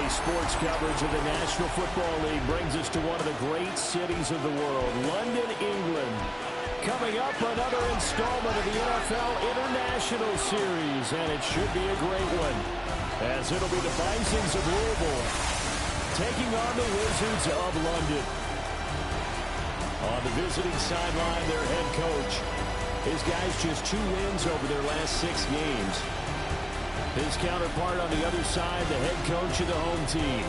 Daily sports coverage of the National Football League brings us to one of the great cities of the world, London, England. Coming up, another installment of the NFL International Series, and it should be a great one, as it'll be the Bisons of Louisville taking on the Wizards of London. On the visiting sideline, their head coach. His guys just 2 wins over their last 6 games. His counterpart on the other side, the head coach of the home team.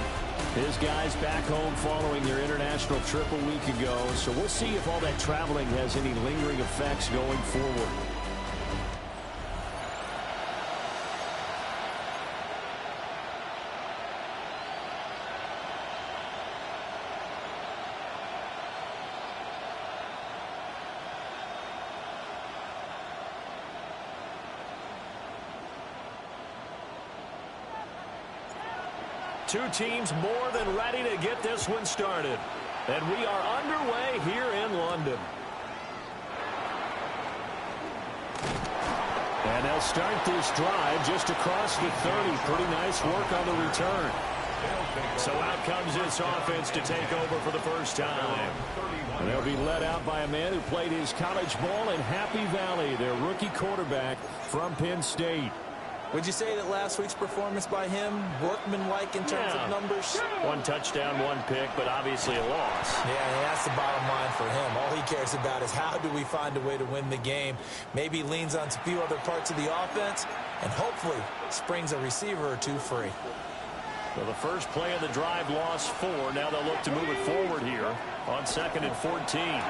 His guys back home following their international trip a week ago. So we'll see if all that traveling has any lingering effects going forward. Two teams more than ready to get this one started. And we are underway here in London. And they'll start this drive just across the 30. Pretty nice work on the return. So out comes this offense to take over for the first time. And they'll be led out by a man who played his college ball in Happy Valley, their rookie quarterback from Penn State. Would you say that last week's performance by him, workmanlike in terms of numbers? 1 touchdown, 1 pick, but obviously a loss. Yeah, that's the bottom line for him. All he cares about is how do we find a way to win the game. Maybe leans on a few other parts of the offense, and hopefully springs a receiver or 2 free. Well, the first play of the drive lost 4. Now they'll look to move it forward here on 2nd and 14.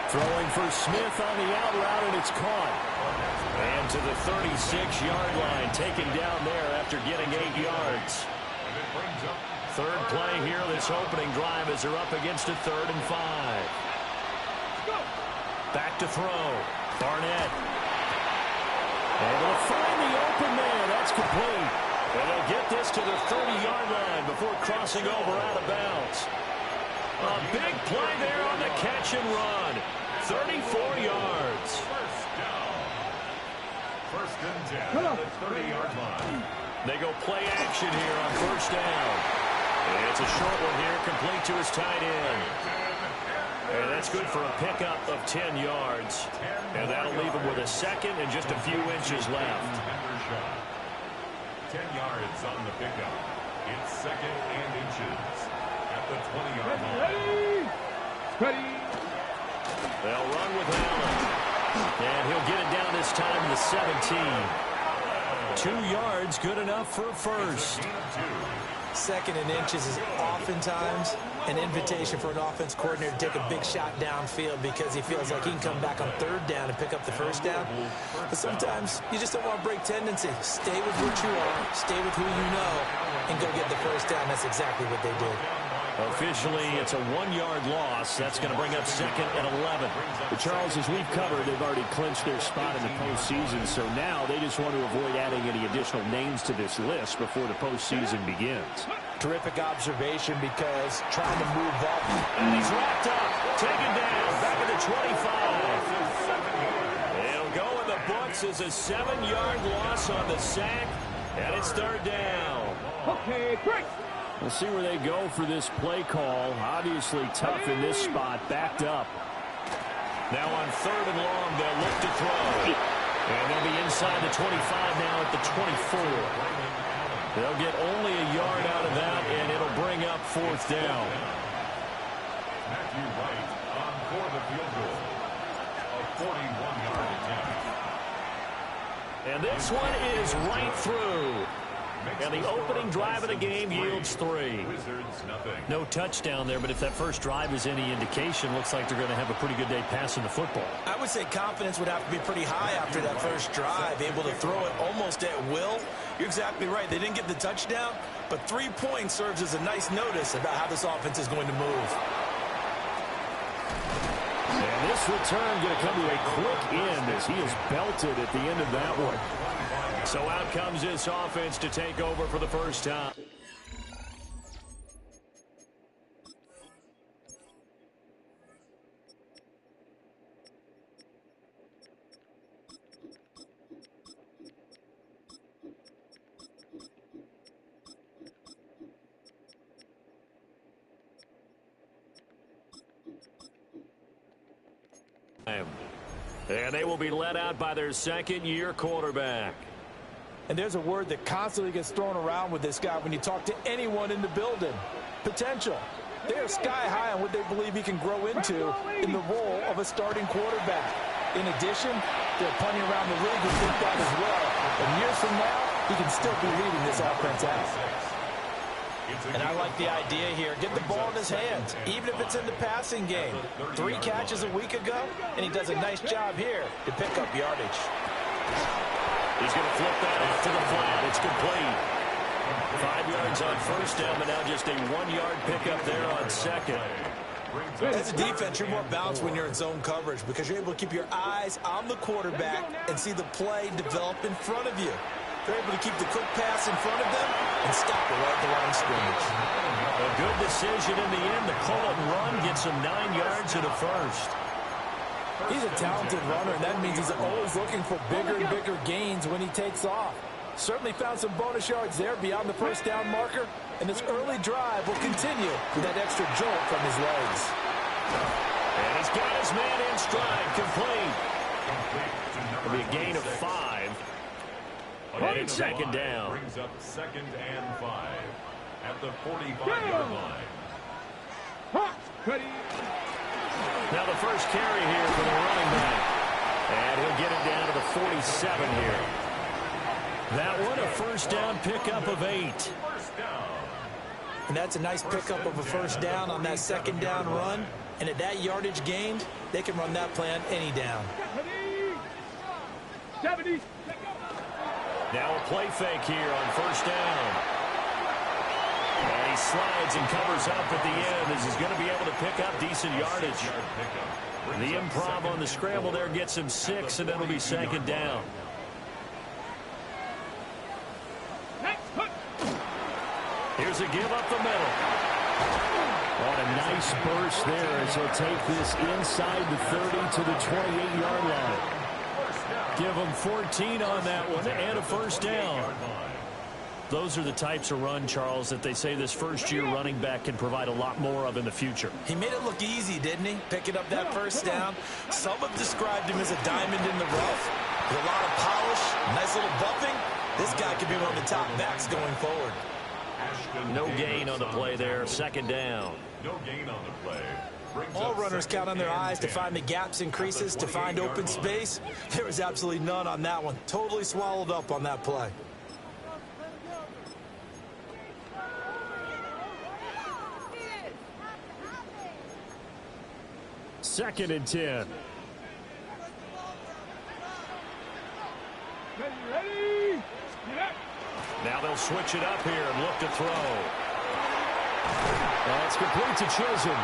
Throwing for Smith on the out route, and it's caught. And to the 36-yard line, taken down there after getting 8 yards. Third play here, this opening drive as they're up against a 3rd and 5. Back to throw. Barnett. Able to find the open man. That's complete. And they'll get this to the 30-yard line before crossing over out of bounds. A big play there on the catch and run. 34 yards. First and 10 at the 30-yard line. They go play action here on 1st down. And it's a short one here, complete to his tight end. And that's good for a pickup of 10 yards. And that'll leave him with a 2nd and just a few inches left. 10 yards on the pickup. It's 2nd and inches at the 20-yard line. Ready. They'll run with Allen. And he'll get it down this time to the 17. 2 yards, good enough for a first. 2nd and inches is oftentimes an invitation for an offense coordinator to take a big shot downfield because he feels like he can come back on 3rd down and pick up the 1st down. But sometimes you just don't want to break tendency. Stay with what you are, stay with who you know, and go get the 1st down. That's exactly what they did. Officially, it's a 1-yard loss. That's going to bring up 2nd and 11. But Charles, as we've covered, they've already clinched their spot in the postseason. So now they just want to avoid adding any additional names to this list before the postseason begins. Terrific observation because trying to move up. And he's wrapped up, taken down, back at the 25. It'll go in the books as a 7-yard loss on the sack, and it's 3rd down. Okay, great. We'll see where they go for this play call. Obviously tough in this spot, backed up. Now on 3rd and long, they'll look to throw. And they'll be inside the 25 now at the 24. They'll get only a yard out of that, and it'll bring up 4th down. Matthew Wright on for the field goal. A 41-yard attempt. And this one is right through. And the opening drive of the game yields 3. No touchdown there, but if that first drive is any indication, looks like they're going to have a pretty good day passing the football. I would say confidence would have to be pretty high after that first drive, able to throw it almost at will. You're exactly right. They didn't get the touchdown, but 3 points serves as a nice notice about how this offense is going to move. And this return going to come to a quick end as he is belted at the end of that one. So out comes this offense to take over for the first time. And they will be led out by their second-year quarterback. And there's a word that constantly gets thrown around with this guy when you talk to anyone in the building. Potential. They are sky high on what they believe he can grow into in the role of a starting quarterback. In addition, there are plenty around the league who think that as well. And years from now, he can still be leading this offense out. And I like the idea here. Get the ball in his hands, even if it's in the passing game. 3 catches a week ago, and he does a nice job here to pick up yardage. He's going to flip that out to the flat. It's complete. 5 yards on first down, but now just a 1-yard pickup there on second. As a defense, you're more balanced when you're in zone coverage because you're able to keep your eyes on the quarterback and see the play develop in front of you. They're able to keep the quick pass in front of them and stop it right at the line of scrimmage. A good decision in the end. The pull-up run gets him 9 yards and a first. He's a talented runner, and that means he's always looking for bigger and bigger gains when he takes off. Certainly found some bonus yards there beyond the first down marker, and this early drive will continue with that extra jolt from his legs. And he's got his man in stride, complete. It'll be a gain of 5. And it's second down. Brings up 2nd and 5 at the 45-yard line. Now the first carry here for the running back. And he'll get it down to the 47 here. That one, a first down pickup of 8. And that's a nice pickup of a first down on that second down run. And at that yardage gained, they can run that play on any down. 70. Now a play fake here on first down. And he slides and covers up at the end as he's going to be able to pick up decent yardage. The improv on the scramble there gets him 6, and that'll be second down. Here's a give up the middle. What a nice burst there as he'll take this inside the 30 to the 28-yard line. Give him 14 on that one and a first down. Those are the types of run, Charles, that they say this first-year running back can provide a lot more of in the future. He made it look easy, didn't he? Picking up that first down. Some have described him as a diamond in the rough. With a lot of polish, nice little buffing. This guy could be one of the top backs going forward. No gain on the play there. Second down. No gain on the play. All runners count on their eyes to find the gaps and creases, to find open space. There was absolutely none on that one. Totally swallowed up on that play. Second and 10. Ready? Now they'll switch it up here and look to throw. That's complete to Chisholm.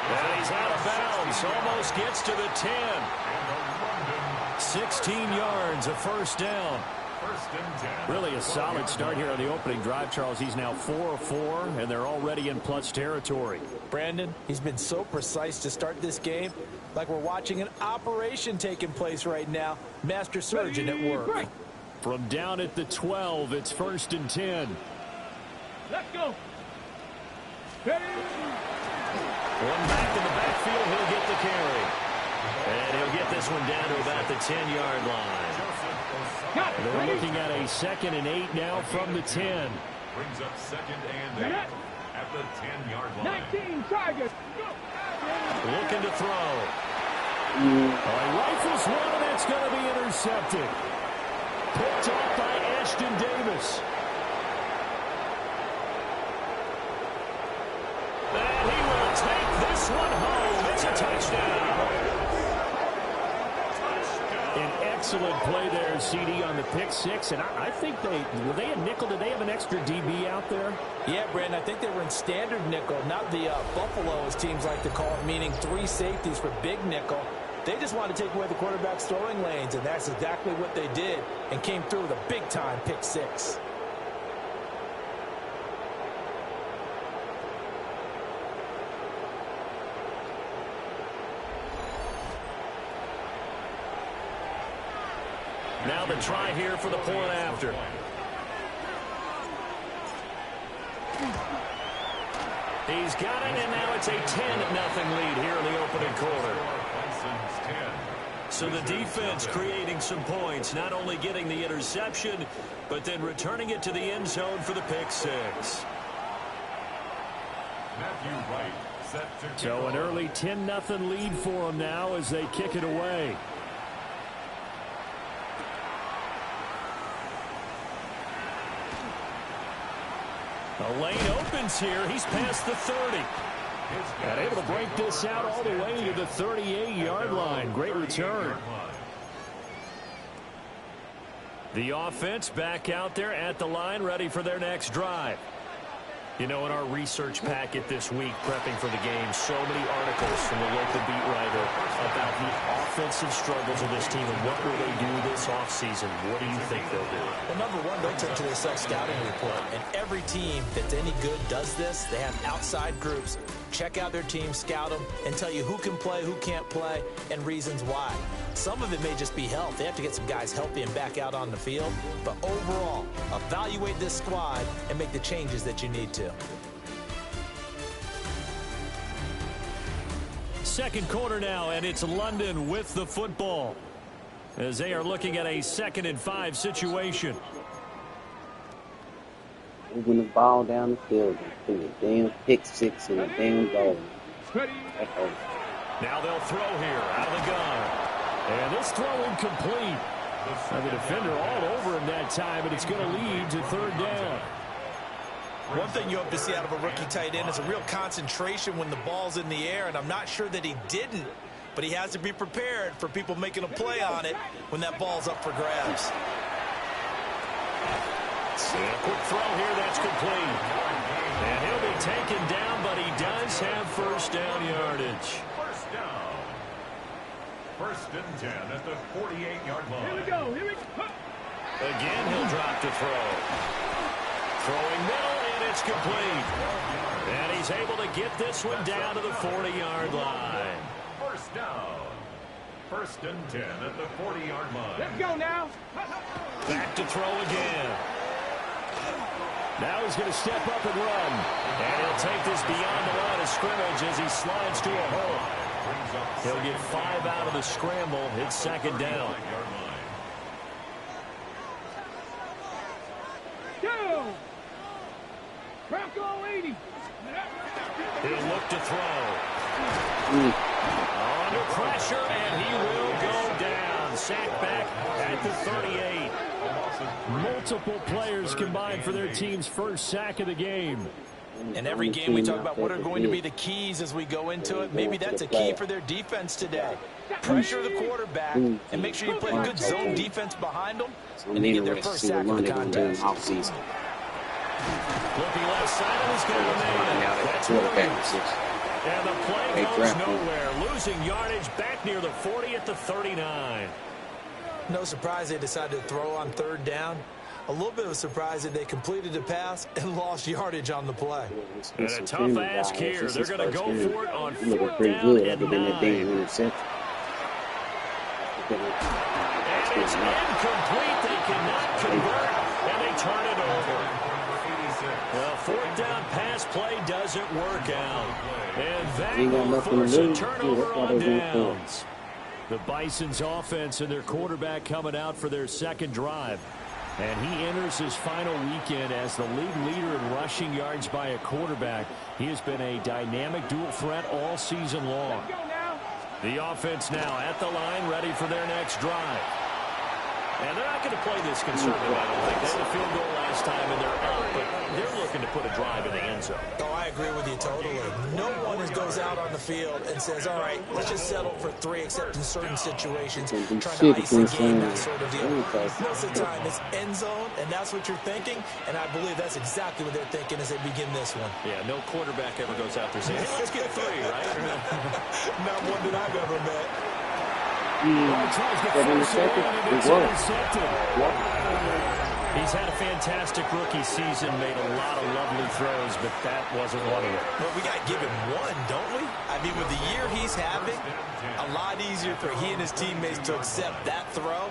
And he's out of bounds. Almost gets to the 10. 16 yards, a first down. Really a solid start here on the opening drive, Charles. He's now 4 of 4, and they're already in plus territory. Brandon, he's been so precise to start this game, like we're watching an operation taking place right now. Master surgeon at work. From down at the 12, it's first and 10. Let's go. Ready? One back in the backfield, he'll get the carry. And he'll get this one down to about the 10-yard line. They're looking at a 2nd and 8 now from the 10. Brings up 2nd and 8 at the 10-yard line. 19 targets. Looking to throw. He rifles one, and that's going to be intercepted. Picked off by Ashton Davis. And he will take this one home. It's a touchdown. An excellent play there, CD, on the pick 6. And I think were they a nickel? Did they have an extra DB out there? Yeah, Brandon, I think they were in standard nickel, not the Buffalo, as teams like to call it, meaning 3 safeties for big nickel. They just wanted to take away the quarterback's throwing lanes, and that's exactly what they did, and came through with a big-time pick 6. Now the try here for the point after. He's got it, and now it's a 10-0 lead here in the opening quarter. So the defense creating some points, not only getting the interception, but then returning it to the end zone for the pick six. Matthew Wright set to So an early 10-0 lead for them now as they kick it away. The lane opens here. He's past the 30. And able to break this out all the way to the 38-yard line. Great return. The offense back out there at the line, ready for their next drive. You know, in our research packet this week, prepping for the game, so many articles from the local beat writer about the offensive struggles of this team and what will they do this offseason. What do you think they'll do? Well, number one, they'll turn to their self-scouting report. And every team that's any good does this. They have outside groups. Check out their team, scout them, and tell you who can play, who can't play, and reasons why. Some of it may just be health. They have to get some guys healthy and back out on the field. But overall, evaluate this squad and make the changes that you need to. Second quarter now, and it's London with the football as they are looking at a 2nd and 5 situation. Moving the ball down the field and a damn pick six and a damn goal. Now they'll throw here out of the gun. And this throw incomplete. And the defender all over him that time, and it's going to lead to 3rd down. One thing you hope to see out of a rookie tight end is a real concentration when the ball's in the air, and I'm not sure that he didn't, but he has to be prepared for people making a play on it when that ball's up for grabs. And a quick throw here, that's complete. And he'll be taken down, but he does have 1st down yardage. 1st down. 1st and 10 at the 48-yard line. Here we go. Here we go. Again, he'll drop to throw. Throwing middle, and it's complete. And he's able to get this one down to the 40-yard line. 1st down. 1st and 10 at the 40-yard line. Let's go now. Back to throw again. Now he's going to step up and run. And he'll take this beyond the line of scrimmage as he slides to a hole. He'll get 5 out of the scramble. It's 2nd down. Go. Bronco 80. He'll look to throw. Under pressure, and he will go down. Sacked back at the 38. Multiple players combined for their team's 1st sack of the game. In every game we talk about what are going to be the keys as we go into it. Maybe that's a key for their defense today. Pressure the quarterback and make sure you play good zone defense behind them, and they get their 1st sack of the contest. Looking left side of his game. That's Williams. And the play goes nowhere. Losing yardage back near the 40 at the 39. No surprise they decided to throw on 3rd down. A little bit of a surprise that they completed the pass and lost yardage on the play. And a tough ask here. They're going to go for it on 4th down and 9. And it's incomplete. They cannot convert, and they turn it over. Well, 4th down pass play doesn't work out. And that will force a turnover on downs. The Bison's offense and their quarterback coming out for their 2nd drive. And he enters his final weekend as the league leader in rushing yards by a quarterback. He has been a dynamic dual threat all season long. The offense now at the line, ready for their next drive. And they're not going to play this conservative, I don't think. They had a field goal last time, and they're up, but they're looking to put a drive in the end zone. Oh, I agree with you totally. No one goes out on the field and says, all right, let's just settle for 3, except in certain situations, trying to ice the game, that sort of deal. Most of the time, it's end zone, and that's what you're thinking, and I believe that's exactly what they're thinking as they begin this one. Yeah, no quarterback ever goes out there saying, hey, let's get 3, right? Not one that I've ever met. He's had a fantastic rookie season, made a lot of lovely throws, but that wasn't one of them. Well, we got to give him one, don't we? I mean, with the year he's having, a lot easier for he and his teammates to accept that throw,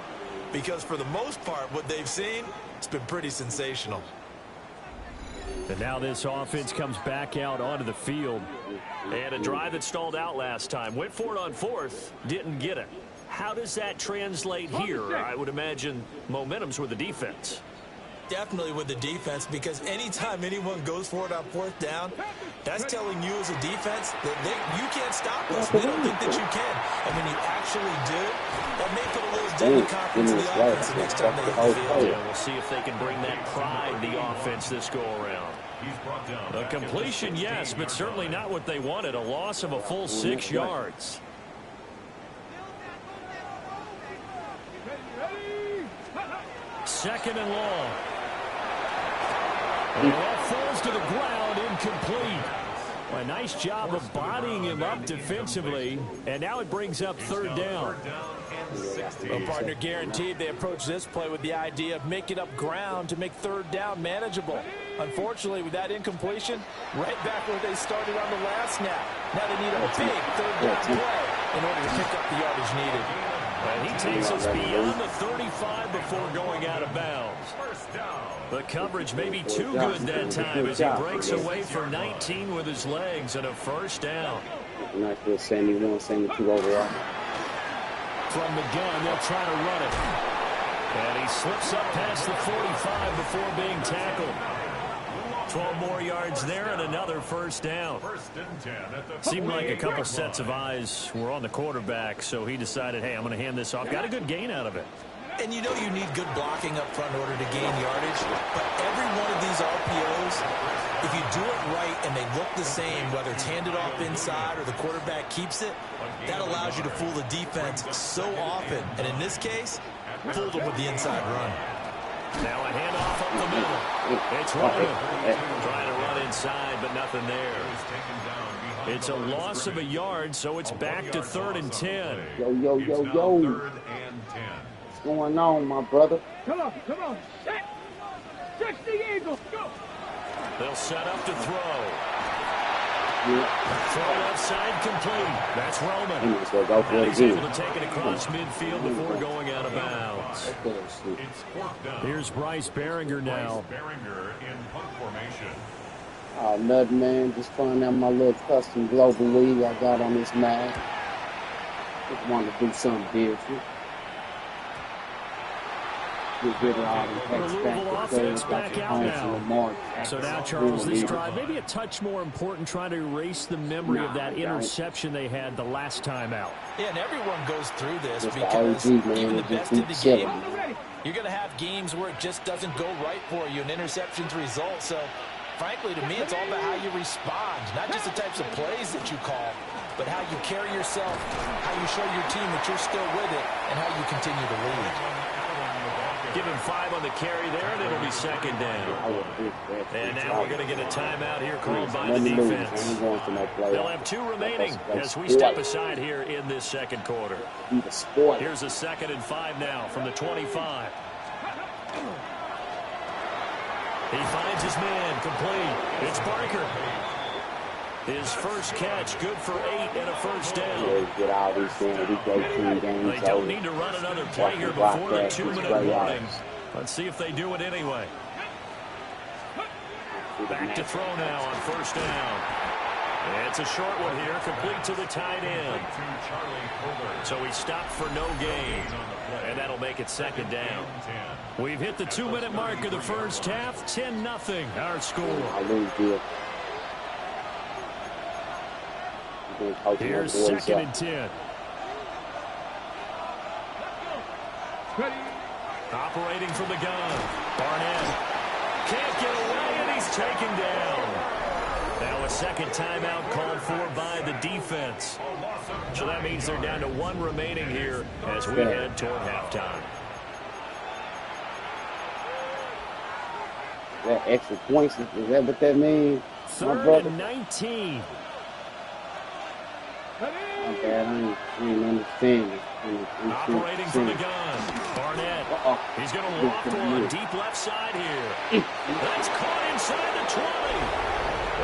because for the most part, what they've seen, it's been pretty sensational. And now this offense comes back out onto the field. And a drive that stalled out last time. Went for it on 4th, didn't get it. How does that translate here? I would imagine momentum's with the defense. Definitely with the defense, because anytime anyone goes for it on fourth down, that's telling you as a defense that you can't stop us. They don't think that you can. And when you actually do, that may put a little dent in confidence in the offense the next time they hit the field. Yeah, we'll see if they can bring that pride, the offense, this go-around. A completion, yes, but certainly not what they wanted. A loss of a full 6 yards. Second and long. And that falls to the ground, incomplete. A nice job of bodying him up defensively, and now it brings up third down. Well, partner, guaranteed they approach this play with the idea of making up ground to make third down manageable. Unfortunately, with that incompletion, right back where they started on the last snap. Now they need a big third down play in order to pick up the yardage needed. And he takes us beyond the 35 before going out of bounds. The coverage may be too good that time as he breaks away for 19 with his legs and a first down. Nice little 71, 72 overall. From the gun, they'll try to run it. And he slips up past the 45 before being tackled. 12 more yards there and another first down. Seemed like a couple sets of eyes were on the quarterback, so he decided, hey, I'm going to hand this off. Got a good gain out of it. And you know you need good blocking up front in order to gain yardage. But every one of these RPOs, if you do it right and they look the same, whether it's handed off inside or the quarterback keeps it, that allows you to fool the defense so often. And in this case, fooled them with the inside run. Now a handoff up the middle. It's Roman. Trying to run inside, but nothing there. It's a loss of a yard, so it's back to 3rd and 10. Yo. What's going on, my brother? Come on. Set. Stretch the eagle. Go. They'll set up to throw. Yeah. Throw left side complete. That's Roman. He must go for it He's again. able to take it across midfield before going out of bounds. Here's Bryce Behringer now. In punt formation. Oh, nothing, man. Just trying out my little custom global league I got on this map. Just wanted to do something different. Get rid of all the Louisville offense back out now. So now, Charles, this drive, maybe a touch more important, trying to erase the memory of that interception they had the last time out. Yeah, and everyone goes through this because even the best in the game, you're going to have games where it just doesn't go right for you, and interceptions result. So, frankly, to me, it's all about how you respond, not just the types of plays that you call, but how you carry yourself, how you show your team that you're still with it, and how you continue to lead. Give him 5 on the carry there, and it'll be second down. And now we're going to get a timeout here called by the defense. They'll have 2 remaining as we step aside here in this second quarter. Here's a 2nd and 5 now from the 25. He finds his man, complete. It's Barker. His first catch, good for 8 and a first down. They don't need to run another play here before the 2-minute warning. Let's see if they do it anyway. Back to throw now on first down. It's a short one here, complete to the tight end. So he stopped for no gain, and that'll make it second down. We've hit the 2-minute mark of the first half, 10-0 our score. Here's 2nd and 10. Operating from the gun. Barnett can't get away, and he's taken down. Now a second timeout called for by the defense. So that means they're down to 1 remaining here as we head toward halftime. That extra points, is that what that means? 3rd and 19. I ain't understanding. Operating from the gun. Barnett. He's going to loft one deep left side here. That's caught inside the 20.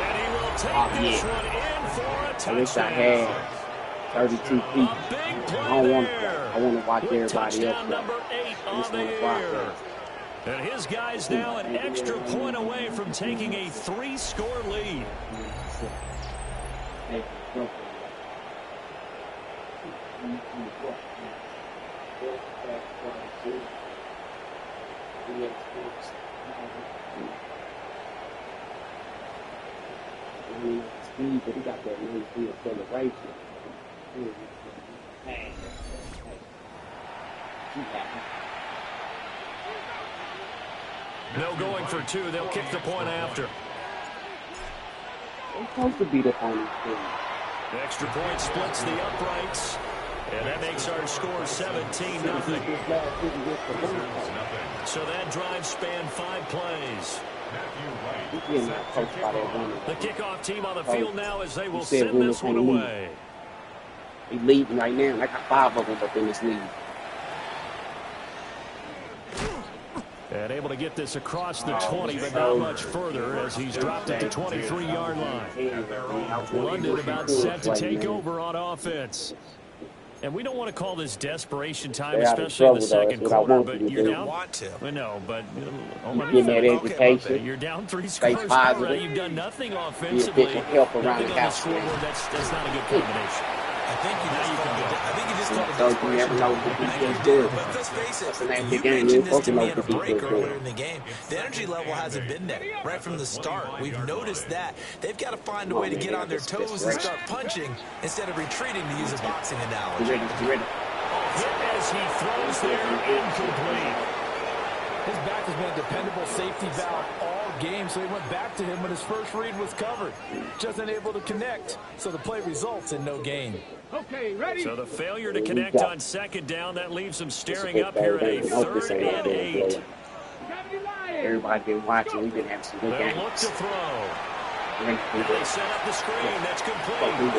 And he will take this one in for a touchdown. I wish I had 32 feet. A big play I don't want there. that. I want to watch everybody Touchdown else. number 8 on the year. And his guy's now an extra point away from taking a 3-score lead. Speed, but he got that new field acceleration. No going for two. They'll kick the point after. They're supposed to beat up on this team. The extra point splits the uprights. And that makes our score 17-0. So that drive spanned 5 plays. The kickoff team on the field now as they will send this one away. He's leading right now. I got 5 of them up in this lead. And able to get this across the 20, but not much further as he's dropped at the 23-yard line. London about set to take over on offense. And we don't want to call this desperation time, especially in the second quarter, but you're down. Want to. I know, but you're down 3 scores already. You've done nothing offensively. Nothing on the scoreboard. That's not a good combination. I think you just told it. But let's face it, you mentioned this to me in a break earlier in the game. The energy level hasn't been there right from the start. We've noticed that. They've got to find a way to get on their toes and start punching instead of retreating, to use a boxing analogy. Hit as he throws there, incomplete. His back has been a dependable safety valve all game, so he went back to him when his first read was covered. Just unable to connect, so the play results in no gain. Okay, ready? So the failure to connect on second down, that leaves him staring up here at a 3rd and 8. Everybody's been watching. We've been having some good games. They'll look to throw. They set up the screen. That's complete.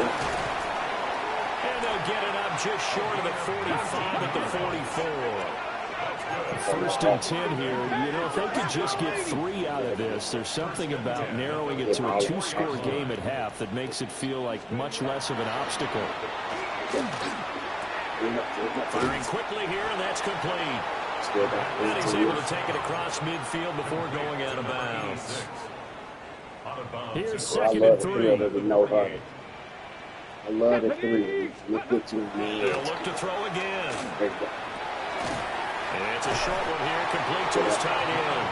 And they'll get it up just short of the 45 at the 44. 1st and 10 here. You know, if they could just get 3 out of this, there's something about narrowing it to a 2-score game at half that makes it feel like much less of an obstacle. Firing quickly here, and that's complete. And he's able to take it across midfield before going out of bounds. Here's 2nd and 3. I love the 3. Look at you, man. They'll look to throw again. And it's a short one here, complete to his tight end.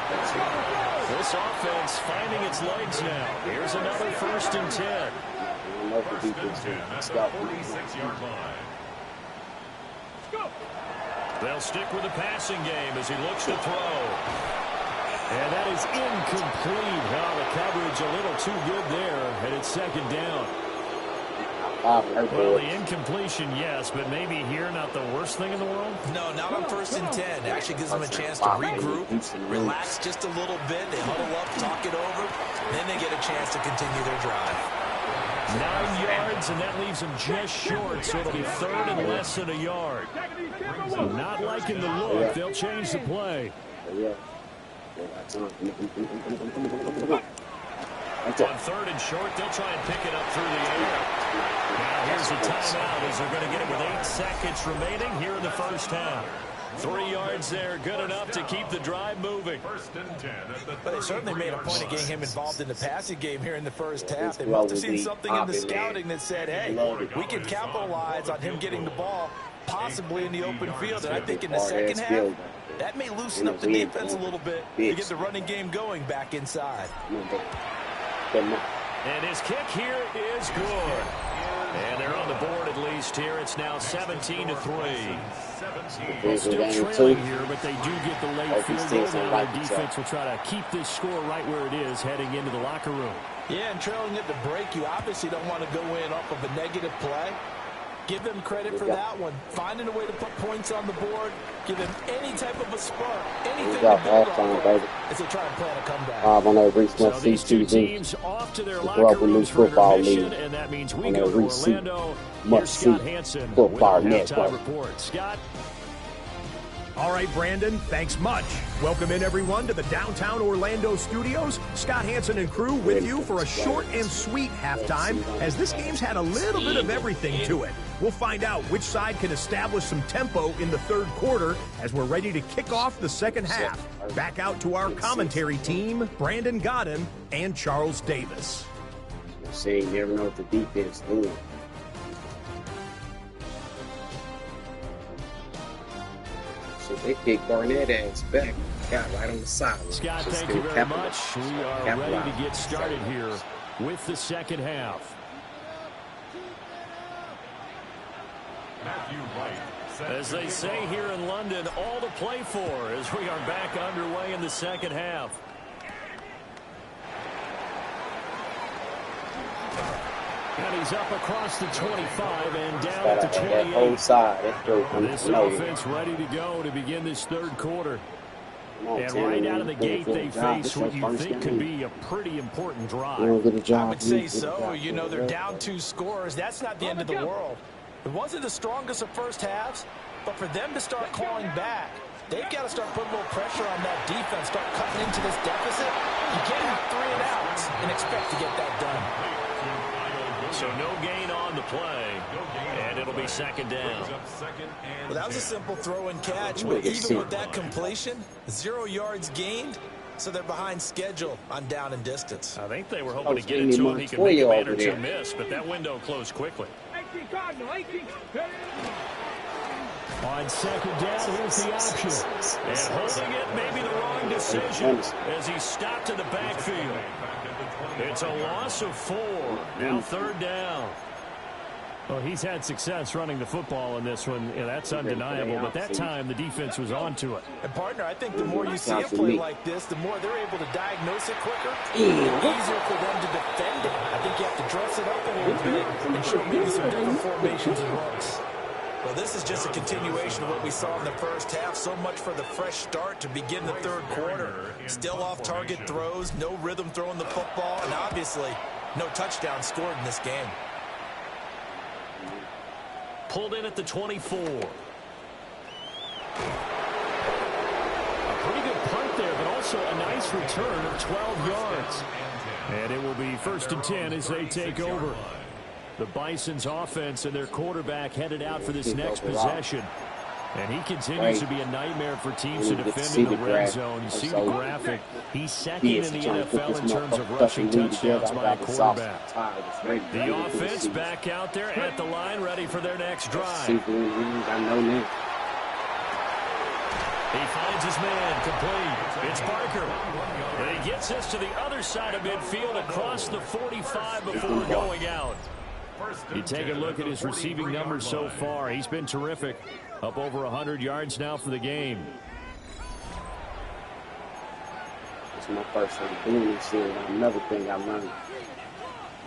This offense finding its legs now. Here's another 1st and 10. That's the 46-yard line. They'll stick with the passing game as he looks to throw. And that is incomplete. The coverage a little too good there, and it's 2nd down. Well, the incompletion, yes, but maybe here not the worst thing in the world? No, not on 1st and 10. It actually gives them a chance to regroup, relax just a little bit. They huddle up, talk it over, then they get a chance to continue their drive. 9 yards, and that leaves them just short, so it'll be 3rd and less than a yard. Not liking the look. They'll change the play. On 3rd and short, they'll try and pick it up through the air. Now here's the timeout as they're going to get it with 8 seconds remaining here in the 1st half. 3 yards there, good enough to keep the drive moving. 1st and 10. But they certainly made a point of getting him involved in the passing game here in the 1st half. They must have seen something in the scouting that said, hey, we can capitalize on him getting the ball possibly in the open field. And I think in the 2nd half, that may loosen up the defense a little bit to get the running game going back inside. And his kick here is good. And they're on the board at least here. It's now 17-3. They're still trailing here, but they do get the late field goal. Their defense will try to keep this score right where it is heading into the locker room. Yeah, and trailing at the break, you obviously don't want to go in off of a negative play. Give them credit for that one. Finding a way to put points on the board. Give them any type of a spark. Anything to build on as they try and plan a comeback. On our ReeceMustSee so these two teams off to their locker rooms for intermission, and that means we go to Orlando. Here's Scott Hansen with our halftime report. Scott? All right, Brandon, thanks much. Welcome in, everyone, to the downtown Orlando studios. Scott Hansen and crew with you for a short and sweet halftime, as this game's had a little bit of everything to it. We'll find out which side can establish some tempo in the 3rd quarter as we're ready to kick off the 2nd half. Back out to our commentary team, Brandon Godden and Charles Davis. You never know what the defense is doing. They kicked Barnett ass back. Got right on the sideline. Scott, thank you very much. We are ready to get started here with the second half. As they say here in London, all to play for as we are back underway in the second half. And he's up across the 25 and down at the 28. Whole side. This offense ready to go to begin this third quarter. And right out of the gate, they face what you think could be a pretty important drive. I would say so. You know, they're down 2 scores. That's not the end of the world. It wasn't the strongest of first halves, but for them to start clawing back, they've got to start putting a little pressure on that defense, start cutting into this deficit. You can't have 3 and outs and expect to get that done. So no gain on the play, and it'll be second down. Well, that was a simple throw and catch, but even with that completion, 0 yards gained, so they're behind schedule on down and distance. I think they were hoping to get it to him. He could make a man or 2 miss, but that window closed quickly. On second down, here's the option. And holding it, maybe the wrong decision as he stopped in the backfield. It's a loss of 4. Now third down. Well, he's had success running the football in this one. Yeah, that's undeniable. But that time, the defense was on to it. And, partner, I think the more you see a play like this, the more they're able to diagnose it quicker, the easier for them to defend it. I think you have to dress it up a little bit and show maybe some different formations and looks. Well, this is just a continuation of what we saw in the first half. So much for the fresh start to begin the third quarter. Still off-target throws, no rhythm throwing the football, and obviously no touchdown scored in this game. Pulled in at the 24. A pretty good punt there, but also a nice return of 12 yards. And it will be 1st and 10 as they take over. The Bison's offense and their quarterback headed out for this next possession. And he continues to be a nightmare for teams to defend in the red zone. You see the graphic. He's second in the NFL in terms of rushing touchdowns by a quarterback. The offense back out there at the line, ready for their next drive. He finds his man complete. It's Parker. And he gets this to the other side of midfield across the 45 before going out. You take a look at his receiving numbers so far. He's been terrific. Up over 100 yards now for the game. It's my first time doing this series. Another thing I learned.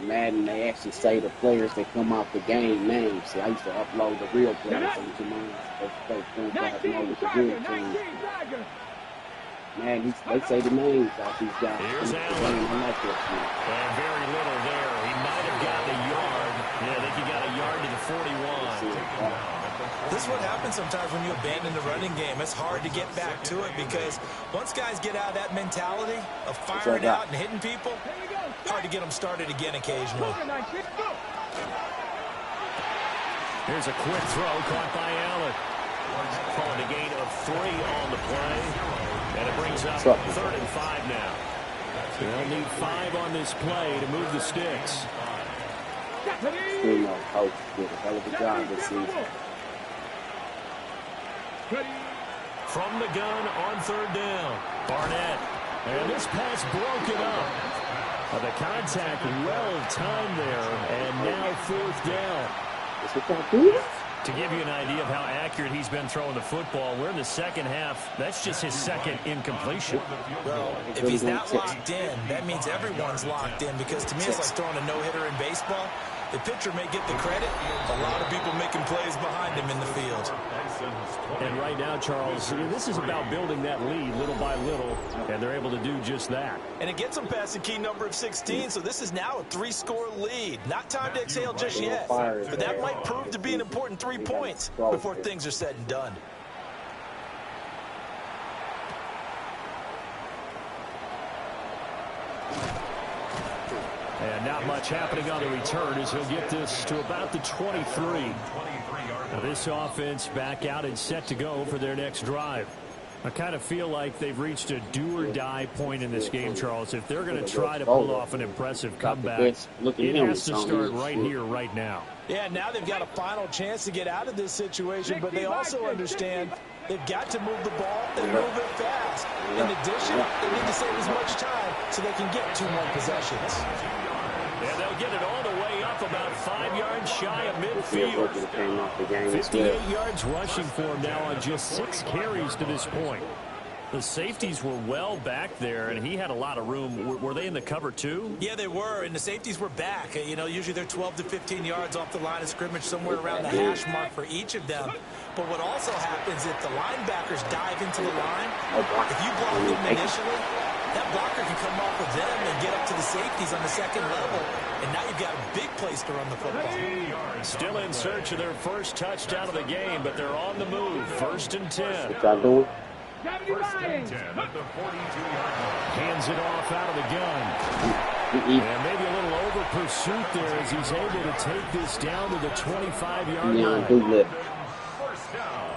Madden, they actually say the players that come off the game names. See, I used to upload the real players into mine. Man, they say the names off these guys. Here's Allen. And very little there. He might have gotten a yard. Yeah, I think he got a yard to the 41. This is what happens sometimes when you abandon the running game. It's hard to get back to it because once guys get out of that mentality of firing out and hitting people, hard to get them started again occasionally. Here's a quick throw caught by Allen. Calling a gain of 3 on the play. And it brings up 3rd and 5 now. They'll need 5 on this play to move the sticks. Coach did a hell of a job this season. From the gun on 3rd down. Barnett. And this pass broken up. The contact well timed there. And now 4th down. To give you an idea of how accurate he's been throwing the football, we're in the second half. That's just his 2nd incompletion. Well, if he's not locked in, that means everyone's locked in because to me it's like throwing a no-hitter in baseball. The pitcher may get the credit. A lot of people making plays behind him in the field. And right now, Charles, this is about building that lead little by little, and they're able to do just that. And it gets them past the key number of 16, so this is now a 3-score lead. Not time to exhale just yet, but that might prove to be an important 3 points before things are said and done. And not much happening on the return as he'll get this to about the 23. Now this offense back out and set to go for their next drive. I kind of feel like they've reached a do-or-die point in this game, Charles. If they're going to try to pull off an impressive comeback, it has to start right here, right now. Yeah, now they've got a final chance to get out of this situation, but they also understand They've got to move the ball and move it fast. In addition, they need to save as much time so they can get 2 more possessions. And they'll get it all the way up about 5 yards shy of midfield. 58 yards rushing for him now on just 6 carries to this point. The safeties were well back there, and he had a lot of room. Were they in the cover too? Yeah, they were, and the safeties were back. You know, usually they're 12 to 15 yards off the line of scrimmage, somewhere around the hash mark for each of them. But what also happens if the linebackers dive into the line, if you block them initially, that blocker can come off of them and get up to the safeties on the second level, and now you've got a big place to run the football. Still in search of their first touchdown of the game, but they're on the move. 1st and 10. What y'all doing? First and 10 at the 42-yard line. Hands it off out of the gun. And maybe a little over pursuit there as he's able to take this down to the 25-yard line. First down.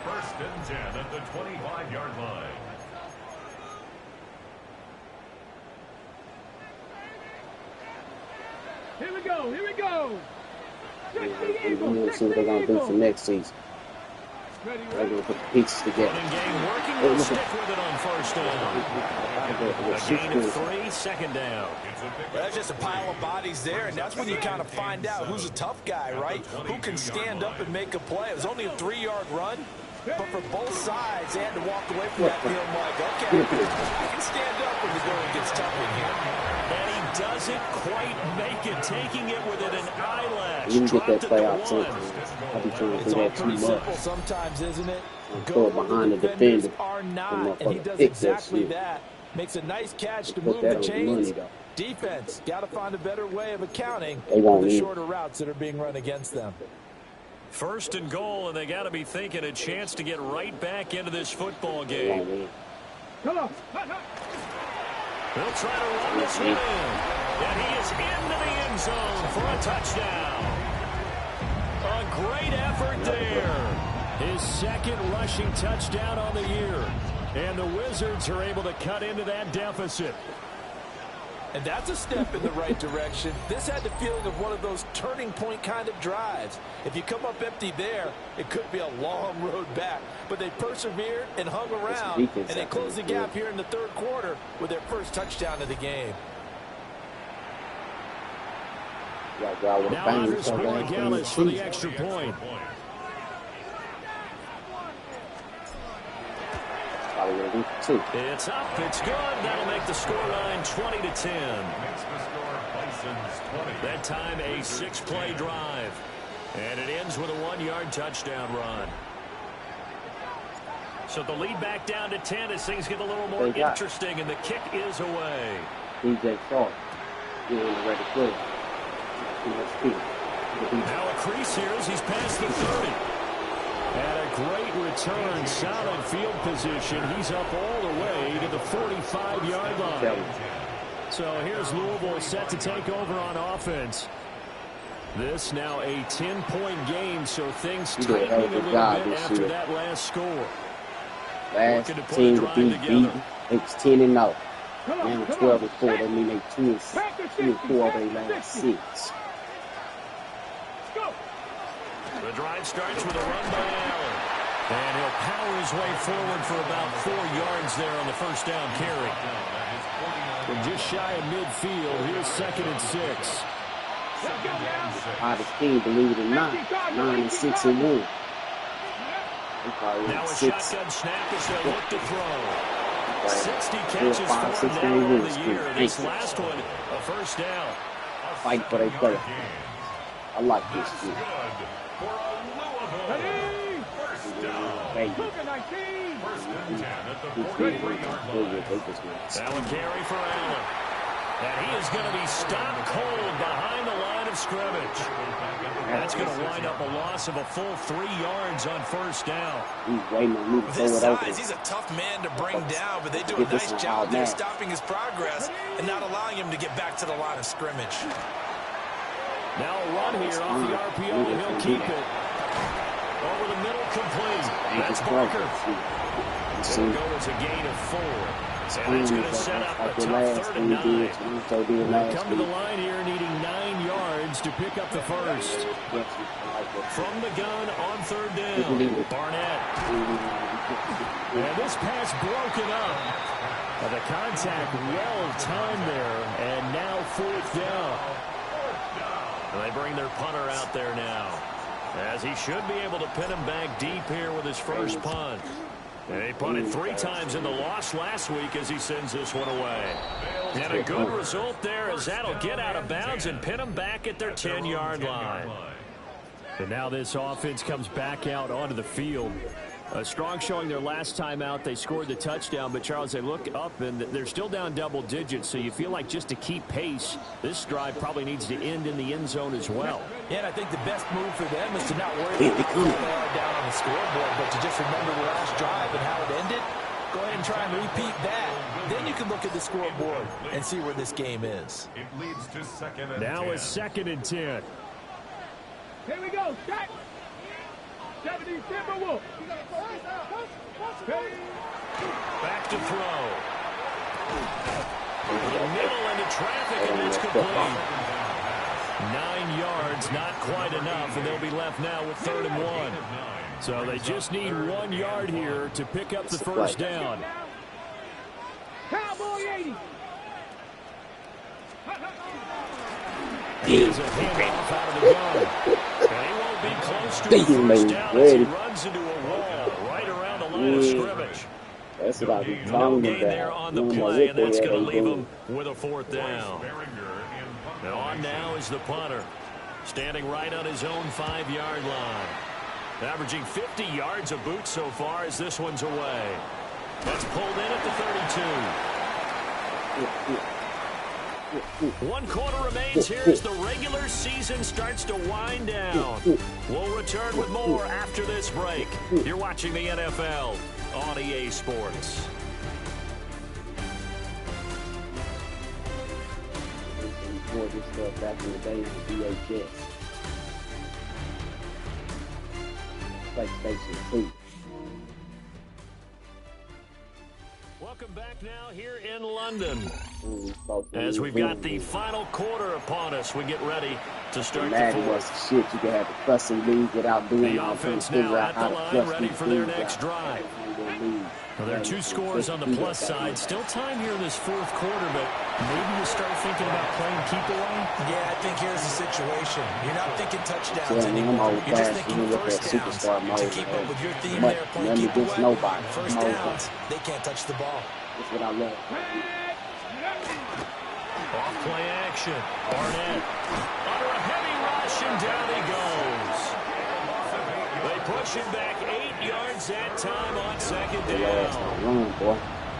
1st and 10 at the 25-yard line. Here we go. Here we go. We want to see what they're going to do for next season. They're going to put the pieces together. Running game working. We'll stick with it on 1st down. A gain of 3, 2nd down. Well, that's just a pile of bodies there, and that's when you kind of find out who's a tough guy, right? Who can stand up and make a play. It was only a 3-yard run, but for both sides, they had to walk away from that feeling like, okay, I can stand up when the going gets tough in here. And he doesn't quite make it, taking it within an eyelash. You can get that play out too. I'll be trying to do that too much. Simple sometimes, isn't it? Throw it behind the defender. Are not, and he does exactly that. Makes a nice catch to move the chains. Defense got to find a better way of accounting for the shorter routes that are being run against them. 1st and goal, and they got to be thinking a chance to get right back into this football game. Come on. He'll try to run this one in. And he is into the end zone for a touchdown. A great effort there. His 2nd rushing touchdown on the year. And the Wizards are able to cut into that deficit. And that's a step in the right direction. This had the feeling of one of those turning point kind of drives. If you come up empty there, it could be a long road back. But they persevered and hung around, and they closed the gap here in the 3rd quarter with their first touchdown of the game. Now Andres Borregales for the extra point. It's up, it's good. That'll make the scoreline 20-10. That time a 6-play drive. And it ends with a 1-yard touchdown run. So the lead back down to 10 as things get a little more interesting, and the kick is away. DJ Sharp. Now a crease here as he's past the 30. And a great return, solid field position. He's up all the way to the 45-yard line. So here's Louisville set to take over on offense. This now a 10-point game, so things tightening a little bit after that last score. Last team to be beaten, it's 10-0. Now 12-4. That means they 2-4 of their last 6. The drive starts with a run by Allen. And he'll power his way forward for about 4 yards there on the first down carry. From just shy of midfield, here's 2nd and 6. Hottest team, believe it or not, 9-6-1. Now a shotgun snap as they look to throw. 60 catches for him now on the year. This last one, a first down. Fight for their player. I like this team. Allen carry for Allen. And he is going to be stopped cold behind the line of scrimmage. That's going to wind up a loss of a full 3 yards on first down. With his size, he's a tough man to bring down, but they do a nice job there stopping his progress and not allowing him to get back to the line of scrimmage. Now a run here off the RPO, and he'll keep it. Over the middle, complete. That's Barker. It'll go as a gain of 4. And it's going to set up a tough 3rd and 9. They'll come to the line here needing 9 yards to pick up the first. From the gun on 3rd down, Barnett. And this pass broken up. The contact well timed there, and now 4th down. And they bring their punter out there now, as he should be able to pin him back deep here with his first punt. And he punted 3 times in the loss last week as he sends this one away. And a good result there, as that'll get out of bounds and pin him back at their 10-yard line. And now this offense comes back out onto the field. A strong showing their last time out. They scored the touchdown, but Charles, they look up and they're still down double digits, so you feel like just to keep pace, this drive probably needs to end in the end zone as well. Yeah, and I think the best move for them is to not worry about where they are down on the scoreboard, but to just remember the last drive and how it ended. Go ahead and try and repeat that. Then you can look at the scoreboard and see where this game is. It leads to 2nd and 10. Now a 2nd and 10. Here we go. Shot. 70 Timberwolf. Back to throw. The middle into traffic, and it's complete. 9 yards, not quite enough, and they'll be left now with 3rd and 1. So they just need 1 yard here to pick up the first down. Cowboy 80. Here's a handoff out of the gun. And he won't be close to the first down as he runs into a wall right around the line of scrimmage. That's what I be No talking gain there about. on the play, and that's going to leave him with a 4th down. And on now is the punter, standing right on his own 5-yard line. Averaging 50 yards a boot so far as this one's away. That's pulled in at the 32. 1 quarter remains here as the regular season starts to wind down. We'll return with more after this break. You're watching the NFL on EA Sports. Before this stuff back in the day on VHS. PlayStation 2. Welcome back now here in London. As we've got the final quarter upon us, we get ready to start the Madden fourth. was the shit. You could have the cussing league without doing The offense now at the line, ready for their next drive. Well, there are 2 scores on the plus side. Still time here in this 4th quarter, but maybe you start thinking about playing keep away? Yeah, I think here's the situation. You're not thinking touchdowns anymore. You're just thinking first downs. To keep up with your theme there, playing keep away. First downs, they can't touch the ball. That's what I love. Off play action. Barnett under a heavy rush, and down he goes. They push him back 8 yards that time on 2nd down.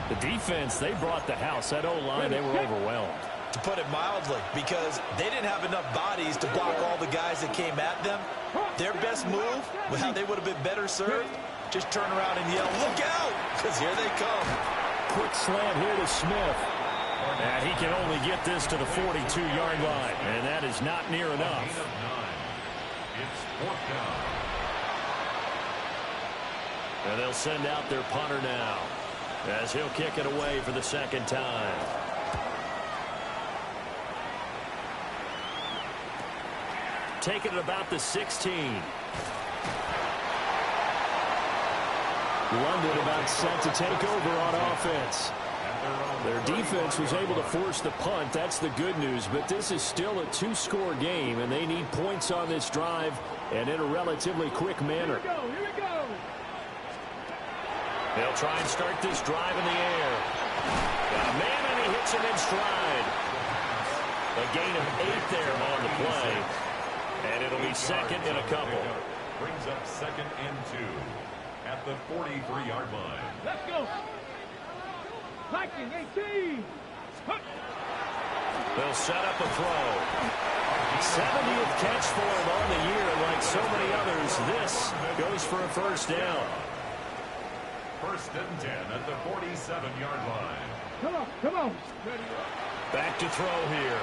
The defense, they brought the house. That O-line, they were overwhelmed. To put it mildly, because they didn't have enough bodies to block all the guys that came at them. Their best move, how they would have been better served, just turn around and yell, "Look out!" Because here they come. Quick slant here to Smith. And he can only get this to the 42-yard line. And that is not near enough. It's 4th down. And they'll send out their punter now, as he'll kick it away for the 2nd time. Taking it about the 16. London about set to take over on offense. Their defense was able to force the punt. That's the good news. But this is still a 2-score game, and they need points on this drive and in a relatively quick manner. Here we go. They'll try and start this drive in the air. Got a man, and he hits him in stride. A gain of 8 there on the play. And it'll be 2nd and a couple. Brings up 2nd and 2 at the 43-yard line. Let's go. Hiking 18. They'll set up a throw. 70th catch for him on the year, and like so many others, this goes for a first down. 1st and 10 at the 47-yard line. Come on, come on. Back to throw here.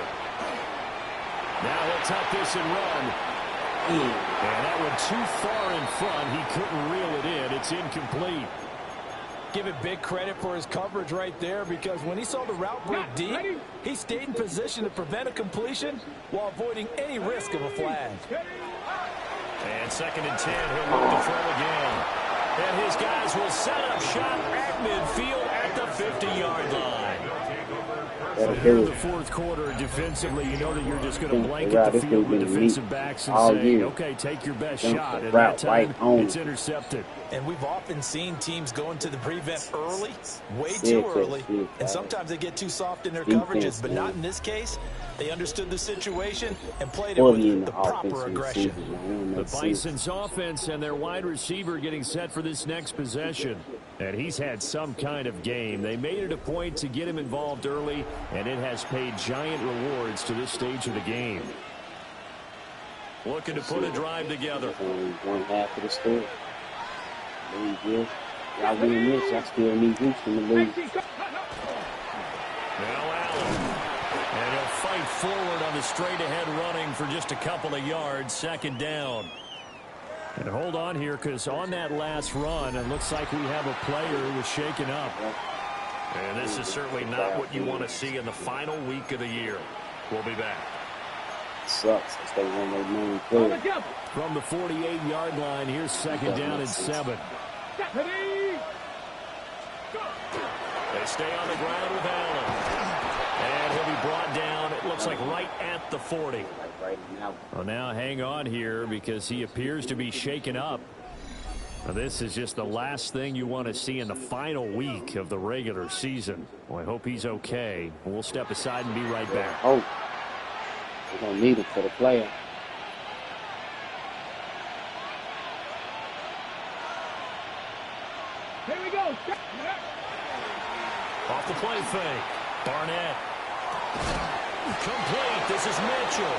Now he'll tuck this and run. And that one too far in front. He couldn't reel it in. It's incomplete. Give it big credit for his coverage right there, because when he saw the route break deep, he stayed in position to prevent a completion while avoiding any risk of a flag. And 2nd and 10, he'll look to throw again. And his guys will set up shop at midfield at the 50-yard line. Here in the 4th quarter, defensively, you know that you're just going to blanket the field with defensive backs and say, okay, take your best shot. And that time, it's intercepted. And we've often seen teams go into the prevent early, way too early, and sometimes they get too soft in their coverages, but not in this case. They understood the situation and played it with the proper aggression. The Bison's offense and their wide receiver getting set for this next possession. And he's had some kind of game. They made it a point to get him involved early, and it has paid giant rewards to this stage of the game. Looking to put a drive together. One half of the score. Louisville. Y'all win this, y'all still need Houston to lose. Now Allen. And he'll fight forward on the straight-ahead running for just a couple of yards. 2nd down. And hold on here, because on that last run, it looks like we have a player who was shaken up. And this is certainly not what you want to see in the final week of the year. We'll be back. Sucks. They won their main play. From the 48-yard line, here's 2nd down and 7. They stay on the ground with Allen. And he'll be brought down, it looks like right at the 40. Well, now hang on here, because he appears to be shaken up. Now, this is just the last thing you want to see in the final week of the regular season. Well, I hope he's okay. We'll step aside and be right back. Oh, we're going to need him for the player. Here we go. Off the play fake. Barnett. Complete. This is Mitchell.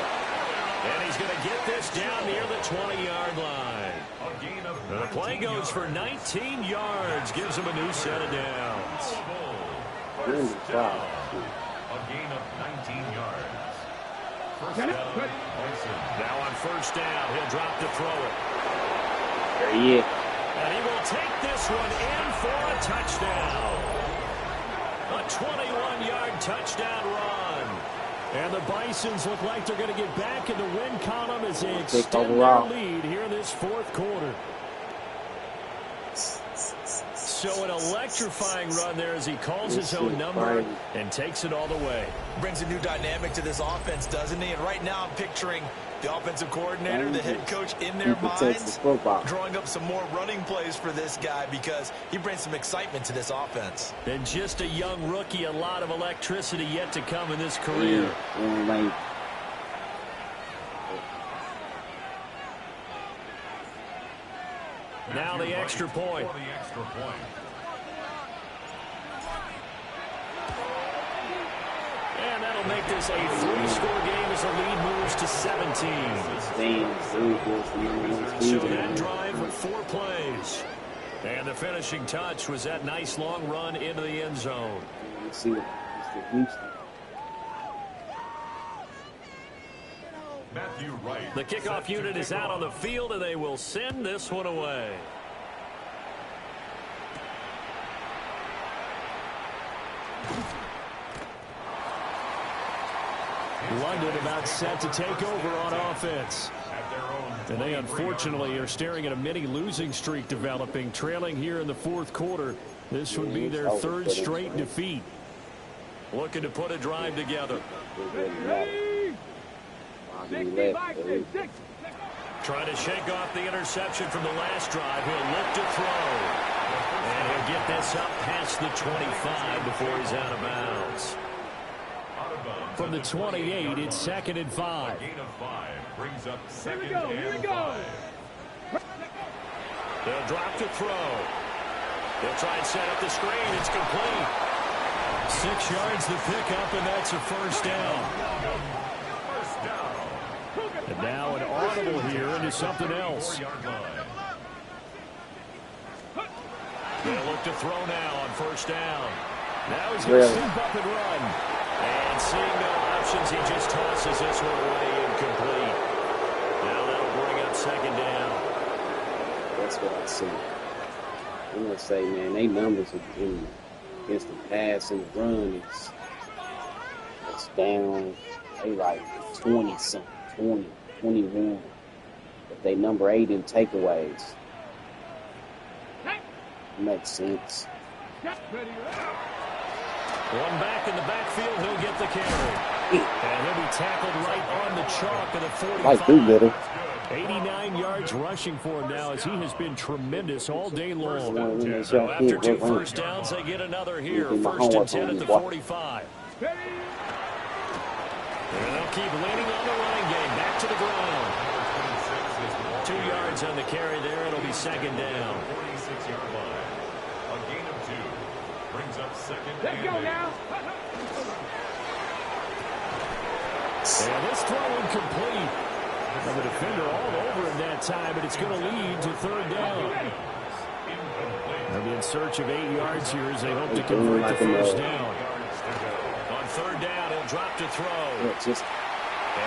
And he's going to get this down near the 20-yard line. And the play goes for 19 yards. Gives him a new set of downs. A gain of 19 yards. Now on 1st down, he'll drop to throw it. There he is. And he will take this one in for a touchdown. A 21-yard touchdown run. And the Bisons look like they're going to get back in the win column as they extend their lead here in this 4th quarter. So an electrifying run there as he calls his own number and takes it all the way. Brings a new dynamic to this offense, doesn't he? And right now I'm picturing the offensive coordinator, the head coach in their minds, drawing up some more running plays for this guy, because he brings some excitement to this offense. And just a young rookie, a lot of electricity yet to come in this career. Now the extra point. And that'll make this a 3-score game as the lead moves to 17. So that drive with 4 plays. And the finishing touch was that nice long run into the end zone. Let's see what Houston. Matthew Wright. The kickoff unit is out on the field, and they will send this one away. London about set to take over on offense. And they unfortunately are staring at a mini losing streak developing, trailing here in the 4th quarter. This would be their 3rd straight defeat. Looking to put a drive together. Trying to shake off the interception from the last drive. He'll look to throw. And he'll get this up past the 25 before he's out of bounds. From the 28, it's 2nd and 5. Gain of 5 brings up 2nd and 5. They'll drop to throw. They'll try and set up the screen. It's complete. 6 yards to pick up, and that's a 1st down. And now an audible here into something else. They'll look to throw now on 1st down. Now he's going to sweep up and run. And seeing no options, he just tosses this one away incomplete. Now that'll bring up 2nd down. That's what I see. I'm going to say, man, they numbers against the pass and the run it's down. They like 20-something, 20, 21. But they number 8 in takeaways. Makes sense. One back in the backfield, he'll get the carry. And he'll be tackled right on the chalk of the 45. Like Doolittle. 89 yards rushing for him now as he has been tremendous all day long. So after 2 first downs, they get another here. First and 10 at the 45. And they'll keep leaning on the running game. Back to the ground. 2 yards on the carry there. It'll be second down. 46-yard line. A gain of 2. Brings up second Let's and go 8. now. And this throw incomplete. And the defender all over him that time, but it's going to lead to third down. They'll be in search of 8 yards here as they hope to convert the first down. On third down, he'll drop to throw. And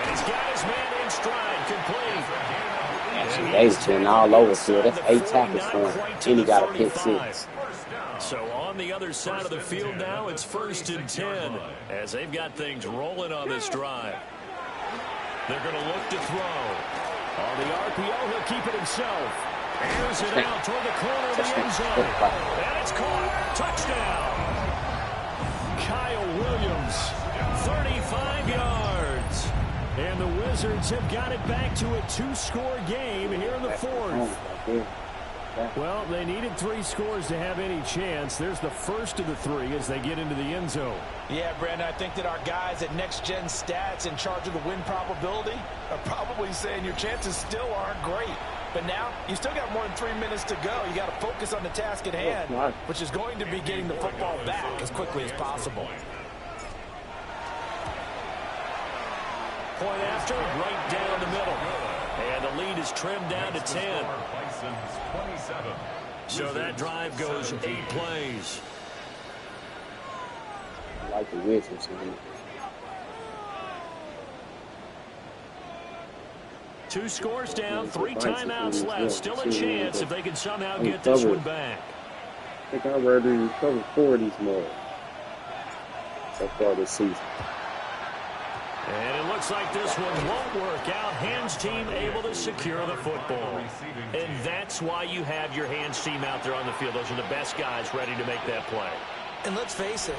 he's got his man in stride, complete. They've been all over field. That's 8 tackles for him. And he got a pick 6. So on the other side of the field now, it's first and 10 as they've got things rolling on this drive. They're going to look to throw. On the RPO, he'll keep it himself. Airs it out toward the corner of the end zone. And it's caught. Touchdown. Kyle Williams, 35 yards. And the Wizards have got it back to a 2-score game here in the fourth. Well, they needed 3 scores to have any chance. There's the first of the 3 as they get into the end zone. Yeah, Brandon, I think that our guys at Next Gen Stats in charge of the win probability are probably saying your chances still aren't great. But now, you still got more than 3 minutes to go. You got to focus on the task at hand, which is going to be getting the football back as quickly as possible. Point after, right down the middle. And the lead is trimmed down to 10. So that drive goes 8 plays. I like the Wizards, man. 2 scores down, 3 timeouts left. Still a chance if they can somehow get this one back. I think I'd rather recover 4 of these more so far this season. And it looks like this one won't work out. Hands team able to secure the football. And that's why you have your hands team out there on the field. Those are the best guys ready to make that play. And let's face it,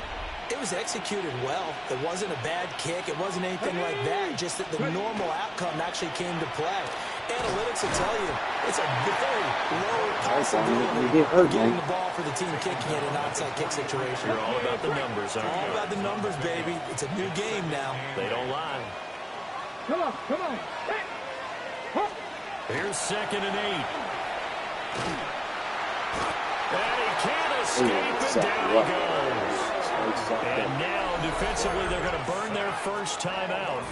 it was executed well. It wasn't a bad kick. It wasn't anything like that. Just that the normal outcome actually came to play. Analytics will tell you it's a very low possibility of getting the ball for the team kicking it in an onside kick situation. You're all about the numbers, aren't you? All about the numbers, baby. It's a new game now. They don't lie. Come on, come on. Here's second and 8. And he can't escape it. Down he goes. And now, defensively, they're going to burn their first timeout.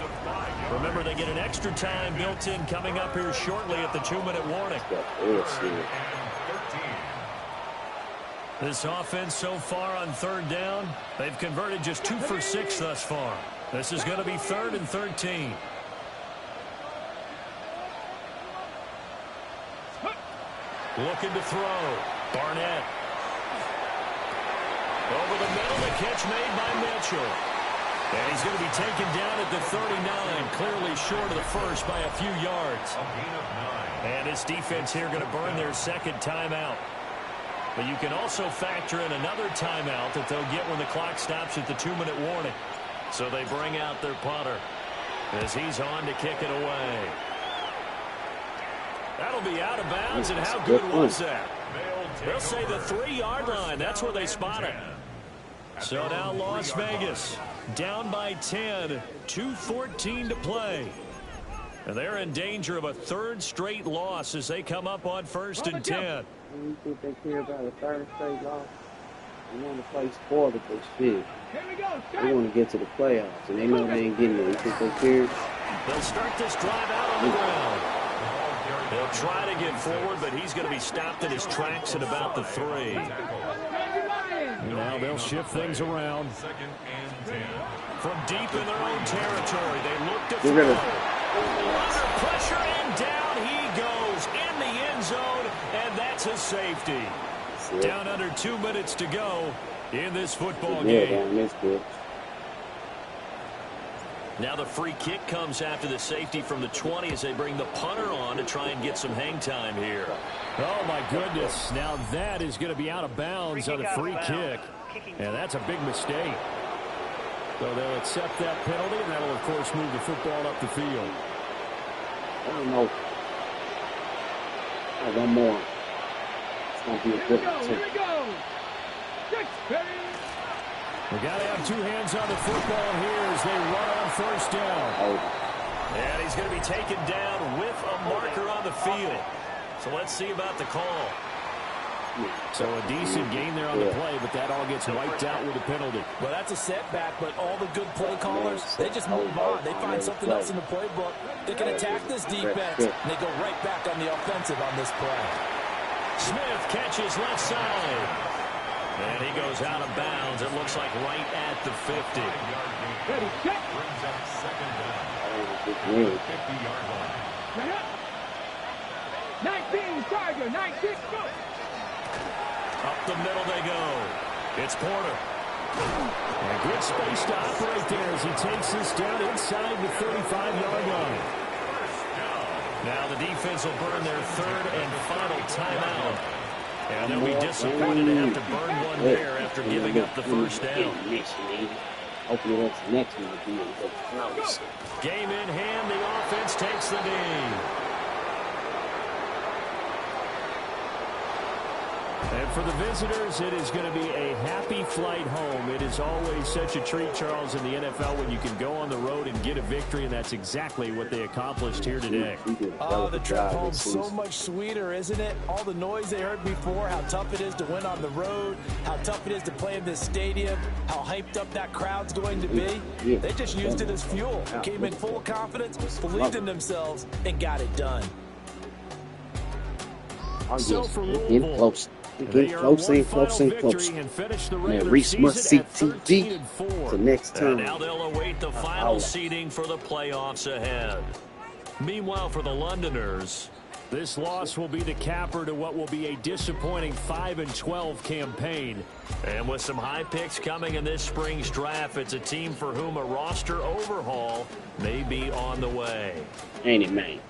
Remember, they get an extra time built in coming up here shortly at the 2-minute warning. This offense so far on third down, they've converted just 2 for 6 thus far. This is going to be 3rd and 13. Looking to throw. Barnett. Over the middle, the catch made by Mitchell. And he's going to be taken down at the 39, clearly short of the first by a few yards. And this defense here going to burn their second timeout. But you can also factor in another timeout that they'll get when the clock stops at the 2-minute warning. So they bring out their punter as he's on to kick it away. That'll be out of bounds, and how good was that? They'll say the 3-yard line. That's where they spot it. So now Las Vegas down by 10, 2:14 to play. And they're in danger of a 3rd straight loss as they come up on 1st and 10. You think they care about a 3rd straight loss? They want to play spoiled at this shit. They want to get to the playoffs, and they know they ain't getting there. You think they care? They'll start this drive out on the ground. They'll try to get forward, but he's going to be stopped in his tracks at about the 3. Now they'll shift things around. From deep in their own territory, they look to throw. Under pressure, and down he goes in the end zone, and that's a safety. Down under 2 minutes to go in this football Yeah, game. down this bitch. Now the free kick comes after the safety from the 20 as they bring the punter on to try and get some hang time here. Oh, my goodness. Now that is going to be out of bounds on a free kick. And that's a big mistake. So they'll accept that penalty, and that'll, of course, move the football up the field. I don't know. Oh, one more. It's going to be a good one, too. Here we go. We got to have two hands on the football here as they run on first down. And he's going to be taken down with a marker on the field. So let's see about the call. So a decent gain there on the play, but that all gets wiped out with a penalty. Well, that's a setback, but all the good play callers, they just move on. They find something else in the playbook. They can attack this defense, and they go right back on the offensive on this play. Smith catches left side. And he goes out of bounds. It looks like right at the 50. Ready, check. Brings up second down. Really? 50-yard line. Right up. 19, Tiger, 19, go. Up the middle they go. It's Porter. And good space to operate there as he takes this down inside the 35-yard line. Now the defense will burn their third and final timeout. And they'll be disappointed to have to burn one there after giving up the first down. Hopefully that's the next one to be a little close. Game in hand, the offense takes the knee. And for the visitors, it is going to be a happy flight home. It is always such a treat, Charles, in the NFL when you can go on the road and get a victory, and that's exactly what they accomplished here today. Oh, the trip home's so much sweeter, isn't it? All the noise they heard before, how tough it is to win on the road, how tough it is to play in this stadium, how hyped up that crowd's going to be. They just used it as fuel. Came in full of confidence, believed in themselves, and got it done. So for Getting Louisville, close. they Getting are closer and one closer and final closer. victory and finish the Man, regular Reece must see season at TV 13-4. the next time. And now they'll await the final seeding for the playoffs ahead. Meanwhile, for the Londoners, this loss will be the capper to what will be a disappointing 5-12 campaign. And with some high picks coming in this spring's draft, it's a team for whom a roster overhaul may be on the way. Ain't it, man?